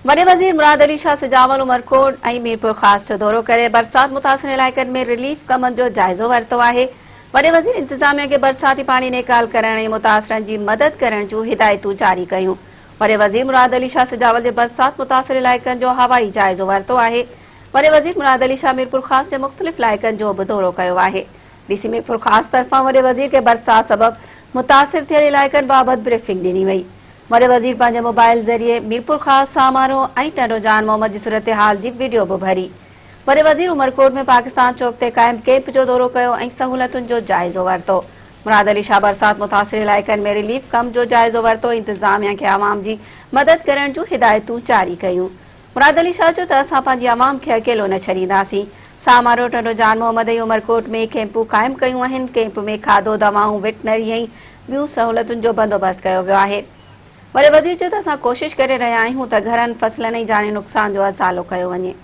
वॾे वज़ीर मुराद अली शाह सिजावल उमरकोट ऐं मीरपुर ख़ास जो दौरो करे बरसात मुतासिर इलाइक़नि में रिलीफ कमनि जो जाइज़ो वरितो आहे। वॾे वज़ीर इंतिज़ामिया खे बरसाती पाणी नेकाल करण ऐं मुतासिरनि जी मदद करण जूं हिदायतूं जारी कयूं। वॾे वज़ीर मुराद अली शाह सिजावल जे बरसात मुतासिर इलाइक़नि जो हवाई जाइज़ो वरितो आहे। वॾे वज़ीर मुराद अली शाह मीरपुर ख़ास जे मुख़्तलिफ़ इलाइक़नि जो बि दौरो कयो आहे। डीसी मीरपुर ख़ास तरफ़ां वॾे वज़ीर खे बरसात सबबि मुतासिर थियल इलाइक़नि बाबति ब्रीफिंग ॾिनी वई। वॾे वज़ीर पंहिंजे मोबाइल ज़रिए मीरपुर ख़ास सामानो ऐं टंडोजान मोहम्मद जी सूरत हाल जी वीडियो बि भरी। वॾे वज़ीर उमरकोट में पाकिस्तान चौक ते क़ाइम कैंप जो दौरो कयो ऐं सहूलतुनि जो जाइज़ो वरितो। मुराद अली शाह बरसात मुतासिर इलाइक़नि में रिलीफ कम जो जाइज़ो वरितो। इंतिज़ामिया खे आवाम जी मदद करण जूं हिदायतूं जारी कयूं। मुराद अली शाह जो त असां पंहिंजी आवाम खे अकेलो न छॾींदासीं। सामारो टंडोजान मोहम्मद ऐं उमरकोट में कैंपूं क़ाइम कयूं आहिनि। कैंप में खाधो दवाऊं वेटनरी ऐं ॿियूं सहूलतुनि जो बंदोबस्त कयो वियो आहे। वॾे वज़ीर चयो त असां कोशिश करे रहिया आहियूं त घरनि फसलनि ऐं जानी नुक़सान जो अज़ालो कयो वञे।